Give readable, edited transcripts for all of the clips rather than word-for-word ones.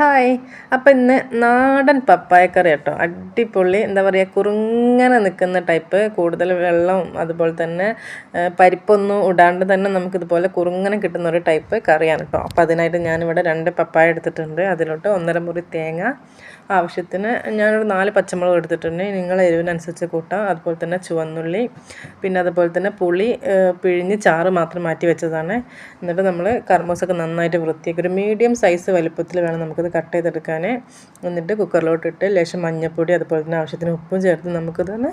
Hi. അപ്പോൾ ഇന്ന് നാടൻ പപ്പായക്കറി കേട്ടോ. അടിപൊളി എന്താ പറയുക, കുറുങ്ങനെ നിൽക്കുന്ന ടൈപ്പ്, കൂടുതൽ വെള്ളം അതുപോലെ തന്നെ പരിപ്പൊന്നും ഇടാണ്ട് തന്നെ നമുക്കിതുപോലെ കുറുങ്ങനെ കിട്ടുന്ന ഒരു ടൈപ്പ് കറിയാണ് കേട്ടോ. അപ്പോൾ അതിനായിട്ട് ഞാനിവിടെ 2 പപ്പായ എടുത്തിട്ടുണ്ട്. അതിലോട്ട് 1.5 മുറി തേങ്ങ, ആവശ്യത്തിന് ഞാനൊരു 4 പച്ചമുളക് എടുത്തിട്ടുണ്ട്. നിങ്ങളെ എരിവിനനുസരിച്ച് കൂട്ടാം. അതുപോലെ തന്നെ ചുവന്നുള്ളി, പിന്നെ അതുപോലെ തന്നെ പുളി പിഴിഞ്ഞ് ചാറ് മാത്രം മാറ്റി വെച്ചതാണ്. എന്നിട്ട് നമ്മൾ കർമൂസൊക്കെ നന്നായിട്ട് വൃത്തിയാക്കി ഒരു മീഡിയം സൈസ് വലുപ്പത്തിൽ വേണം നമുക്കിത് കട്ട് ചെയ്തെടുക്കാൻ. എന്നിട്ട് കുക്കറിലോട്ടിട്ട് ലേശം മഞ്ഞൾപ്പൊടി അതുപോലെ തന്നെ ആവശ്യത്തിന് ഉപ്പും ചേർത്ത് നമുക്കിതൊന്ന്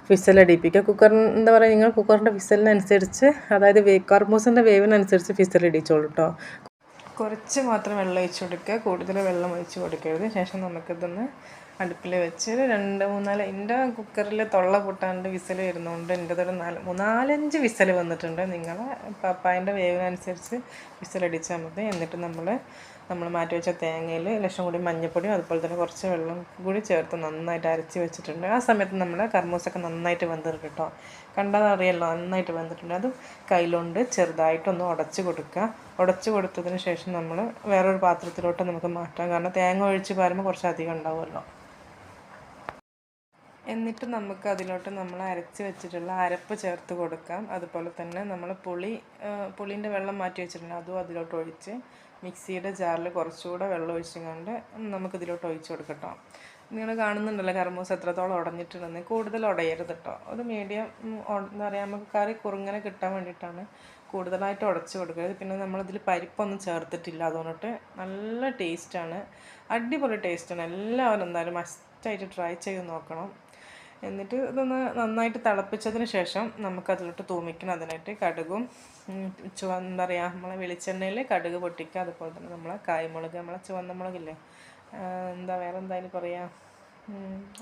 വിസലടിപ്പിക്കുക. എന്താ പറയുക, നിങ്ങൾ കുക്കറിൻ്റെ വിസലിനനുസരിച്ച്, അതായത് കർമൂസൻ്റെ വേവിനനുസരിച്ച് വിസലടിച്ചോളൂ കേട്ടോ. കുറച്ച് മാത്രം വെള്ളം ഒഴിച്ച് കൊടുക്കുക, കൂടുതൽ വെള്ളം ഒഴിച്ച് കൊടുക്കരുത്. ശേഷം നമുക്കിതൊന്ന് അടുപ്പിൽ വെച്ച് 2, 3, എൻ്റെ കുക്കറിൽ തൊള്ള പൊട്ടാണ്ട് വിസൽ വരുന്നതുകൊണ്ട് എൻ്റെതൊരു 4-5 വിസൽ വന്നിട്ടുണ്ട്. നിങ്ങളെ പപ്പായൻ്റെ വേവിനനുസരിച്ച് വിസലടിച്ചാൽ മതി. എന്നിട്ട് നമ്മൾ മാറ്റി വെച്ച തേങ്ങയിൽ ലേശം കൂടി മഞ്ഞൾപ്പൊടിയും അതുപോലെ തന്നെ കുറച്ച് വെള്ളം കൂടി ചേർത്ത് നന്നായിട്ട് അരച്ച് വെച്ചിട്ടുണ്ട്. ആ സമയത്ത് നമ്മൾ കർമൂസൊക്കെ നന്നായിട്ട് വെന്തിട്ട് കേട്ടോ. കണ്ടാൽ അറിയാമല്ലോ നന്നായിട്ട് വെന്തിട്ടുണ്ട്. അത് കയ്യിലുകൊണ്ട് ചെറുതായിട്ടൊന്ന് ഉടച്ച് കൊടുക്കുക. ഉടച്ച് കൊടുത്തതിന് ശേഷം നമ്മൾ വേറൊരു പാത്രത്തിലോട്ട് നമുക്ക് മാറ്റാം. കാരണം തേങ്ങ ഒഴിച്ച് പാരുമ്പോൾ കുറച്ച് അധികം ഉണ്ടാവുമല്ലോ. എന്നിട്ട് നമുക്ക് അതിലോട്ട് നമ്മൾ അരച്ച് വെച്ചിട്ടുള്ള അരപ്പ് ചേർത്ത് കൊടുക്കാം. അതുപോലെ തന്നെ നമ്മൾ പുളീൻ്റെ വെള്ളം മാറ്റി വെച്ചിട്ടുണ്ട്, അതും അതിലോട്ട് ഒഴിച്ച് മിക്സിയുടെ ജാറിൽ കുറച്ചുകൂടെ വെള്ളം ഒഴിച്ചുകൊണ്ട് നമുക്കിതിലോട്ട് ഒഴിച്ച് കൊടുക്കട്ടോ. നിങ്ങൾ കാണുന്നുണ്ടല്ലോ കർമൂസ എത്രത്തോളം ഉടഞ്ഞിട്ടുണ്ടെന്ന്. കൂടുതൽ ഉടയരുത് കേട്ടോ. ഒരു മീഡിയം എന്താ പറയുക, നമുക്ക് കറി കുറുങ്ങനെ കിട്ടാൻ വേണ്ടിയിട്ടാണ് കൂടുതലായിട്ട് ഉടച്ച് കൊടുക്കരുത്. പിന്നെ നമ്മളിതിൽ പരിപ്പൊന്നും ചേർത്തിട്ടില്ല, അതുകൊണ്ടിട്ട് നല്ല ടേസ്റ്റാണ്, അടിപൊളി ടേസ്റ്റാണ്. എല്ലാവരും എന്തായാലും മസ്റ്റായിട്ട് ട്രൈ ചെയ്ത് നോക്കണം. എന്നിട്ട് ഇതൊന്ന് നന്നായിട്ട് തിളപ്പിച്ചതിന് ശേഷം നമുക്കതിലോട്ട് തൂമിക്കണം. അതിനായിട്ട് കടുകും എന്താ പറയുക, നമ്മളെ വെളിച്ചെണ്ണയിൽ കടുക് പൊട്ടിക്കുക. അതുപോലെ തന്നെ നമ്മളെ കായ്മുളക്, നമ്മളെ ചുവന്ന മുളകില്ലേ, വേറെ എന്തായാലും പറയുക,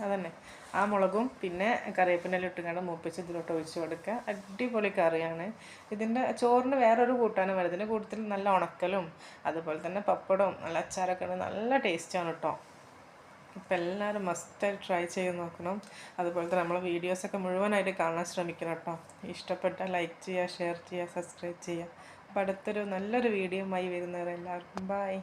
അതന്നെ, ആ മുളകും പിന്നെ കറിവേപ്പിനെല്ലാം ഇട്ടുകൊണ്ട് മൂപ്പിച്ച് ഇതിലോട്ട് ഒഴിച്ച് കൊടുക്കുക. അടിപൊളി കറിയാണ്. ഇതിൻ്റെ ചോറിന് വേറൊരു കൂട്ടാനും വരും. ഇതിൻ്റെ കൂട്ടത്തിൽ നല്ല ഉണക്കലും അതുപോലെ തന്നെ പപ്പടവും നല്ല അച്ചാറൊക്കെ ഉണ്ട്. നല്ല ടേസ്റ്റാണ് കേട്ടോ. ഇപ്പം എല്ലാവരും മസ്റ്റായിട്ട് ട്രൈ ചെയ്ത് നോക്കണം. അതുപോലെ തന്നെ നമ്മൾ വീഡിയോസൊക്കെ മുഴുവനായിട്ട് കാണാൻ ശ്രമിക്കണം കേട്ടോ. ഇഷ്ടപ്പെട്ടാൽ ലൈക്ക് ചെയ്യുക, ഷെയർ ചെയ്യുക, സബ്സ്ക്രൈബ് ചെയ്യുക. അപ്പോൾ അടുത്തൊരു നല്ലൊരു വീഡിയോയുമായി വരുന്നവരെല്ലാവർക്കും ബൈ.